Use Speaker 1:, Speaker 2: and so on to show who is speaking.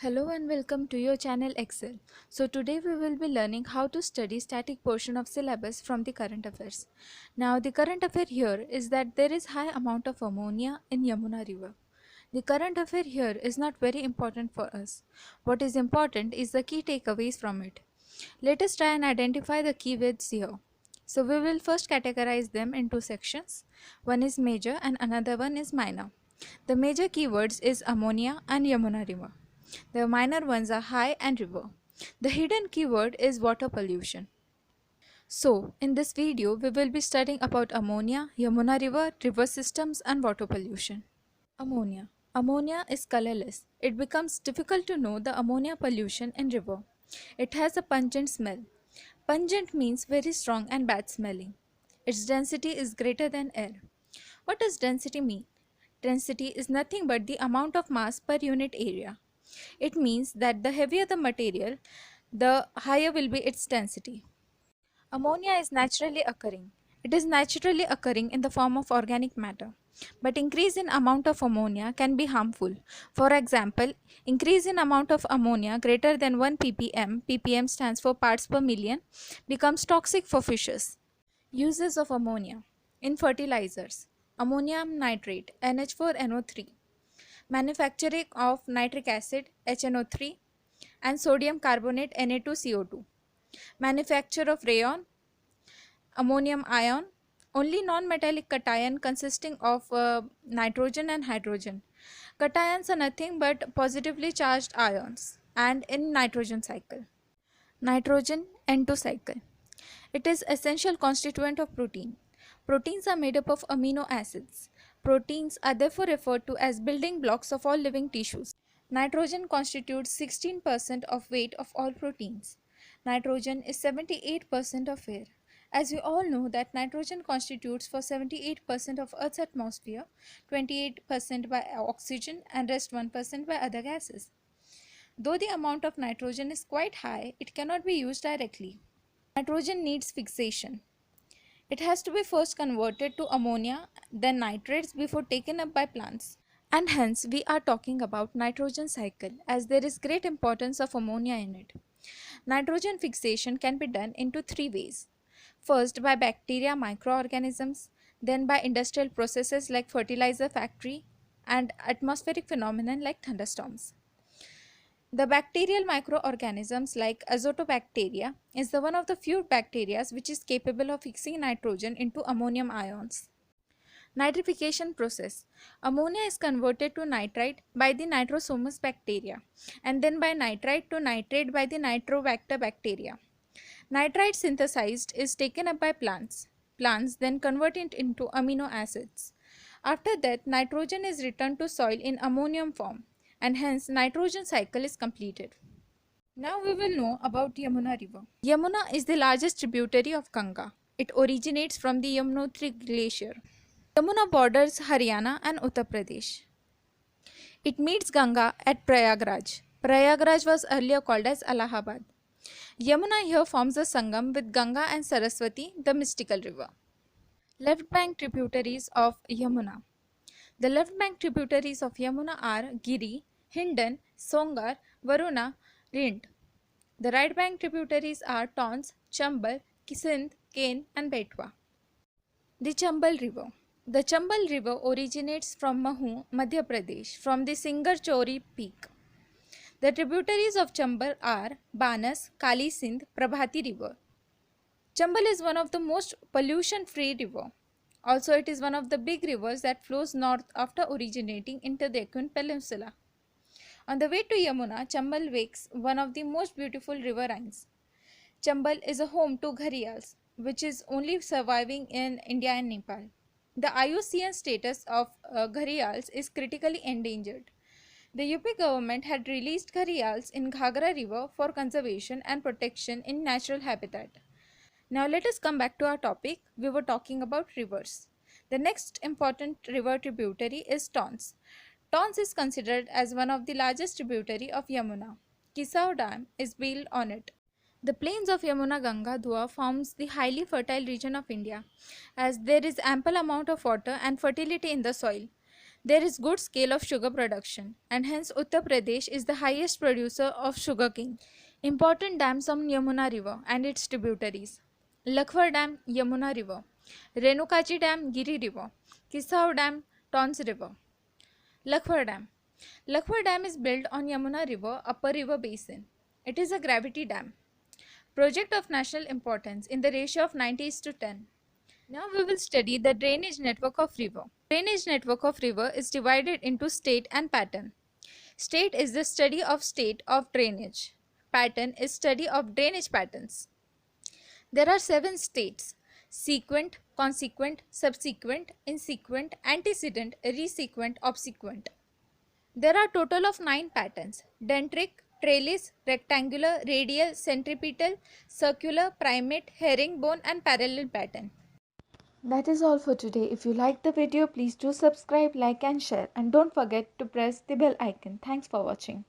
Speaker 1: Hello and welcome to your channel Excel. So today we will be learning how to study static portion of syllabus from the current affairs. Now the current affair here is that there is high amount of ammonia in Yamuna river. The current affair here is not very important for us. What is important is the key takeaways from it. Let us try and identify the keywords here. So we will first categorize them into sections. One is major and another one is minor. The major keywords is ammonia and Yamuna river. The minor ones are high and river. The hidden keyword is water pollution. So, in this video, we will be studying about ammonia, Yamuna river, river systems and water pollution. Ammonia. Ammonia is colorless. It becomes difficult to know the ammonia pollution in river. It has a pungent smell. Pungent means very strong and bad smelling. Its density is greater than air. What does density mean? Density is nothing but the amount of mass per unit area. It means that the heavier the material, the higher will be its density. Ammonia is naturally occurring. It is naturally occurring in the form of organic matter. But increase in amount of ammonia can be harmful. For example, increase in amount of ammonia greater than 1 ppm, ppm stands for parts per million, becomes toxic for fishes. Uses of ammonia in fertilizers. Ammonium nitrate, NH4NO3. Manufacturing of nitric acid, HNO3, and sodium carbonate, Na2CO2. Manufacture of rayon, ammonium ion, only non-metallic cation consisting of nitrogen and hydrogen. Cations are nothing but positively charged ions and in nitrogen cycle. Nitrogen N2 cycle. It is essential constituent of protein. Proteins are made up of amino acids. Proteins are therefore referred to as building blocks of all living tissues. Nitrogen constitutes 16% of weight of all proteins. Nitrogen is 78% of air. As we all know that nitrogen constitutes for 78% of Earth's atmosphere, 28% by oxygen and rest 1% by other gases. Though the amount of nitrogen is quite high, it cannot be used directly. Nitrogen needs fixation. It has to be first converted to ammonia, then nitrates before taken up by plants. And hence we are talking about nitrogen cycle as there is great importance of ammonia in it. Nitrogen fixation can be done into three ways. First by bacteria, microorganisms, then by industrial processes like fertilizer factory and atmospheric phenomenon like thunderstorms. The bacterial microorganisms like azotobacteria is the one of the few bacteria which is capable of fixing nitrogen into ammonium ions. Nitrification process. Ammonia is converted to nitrite by the nitrosomus bacteria and then by nitrite to nitrate by the nitrobacter bacteria. Nitrite synthesized is taken up by plants. Plants then convert it into amino acids. After that, nitrogen is returned to soil in ammonium form and hence nitrogen cycle is completed. Now we will know about Yamuna river. Yamuna is the largest tributary of Ganga. It originates from the Yamunotri glacier. Yamuna borders Haryana and Uttar Pradesh. It meets Ganga at Prayagraj. Prayagraj was earlier called as Allahabad. Yamuna here forms a sangam with Ganga and Saraswati, the mystical river. Left bank tributaries of Yamuna. The left bank tributaries of Yamuna are Giri, Hindon, Songar, Varuna, Rind. The right bank tributaries are Tons, Chambal, Sindh, Ken and Betwa. The Chambal River. The Chambal River originates from Mahu, Madhya Pradesh, from the Singarchori peak. The tributaries of Chambal are Banas, Kali Sindh, Prabhati River. Chambal is one of the most pollution-free river. Also, it is one of the big rivers that flows north after originating into the Deccan Peninsula. On the way to Yamuna, Chambal wakes one of the most beautiful riverines. Chambal is a home to gharials, which is only surviving in India and Nepal. The IUCN status of gharials is critically endangered. The UP government had released gharials in Ghagra river for conservation and protection in natural habitat. Now let us come back to our topic. We were talking about rivers. The next important river tributary is Tons. Tons is considered as one of the largest tributary of Yamuna. Kisau Dam is built on it. The plains of Yamuna Ganga Dua forms the highly fertile region of India as there is ample amount of water and fertility in the soil. There is good scale of sugar production, and hence Uttar Pradesh is the highest producer of sugarcane. Important dams on Yamuna River and its tributaries: Lakhwar Dam, Yamuna River; Renukaji Dam, Giri River; Kisau Dam, Tons River. Lakhwar Dam. Lakhwar Dam is built on Yamuna River, upper river basin. It is a gravity dam. Project of national importance in the ratio of 90:10. Now we will study the drainage network of river. Drainage network of river is divided into state and pattern. State is the study of state of drainage. Pattern is study of drainage patterns. There are 7 states: sequent, consequent, subsequent, insequent, antecedent, resequent, obsequent. There are total of 9 patterns: dendritic, trellis, rectangular, radial, centripetal, circular, primate, herringbone and parallel pattern. That is all for today. If you liked the video, please do subscribe, like and share, and don't forget to press the bell icon. Thanks for watching.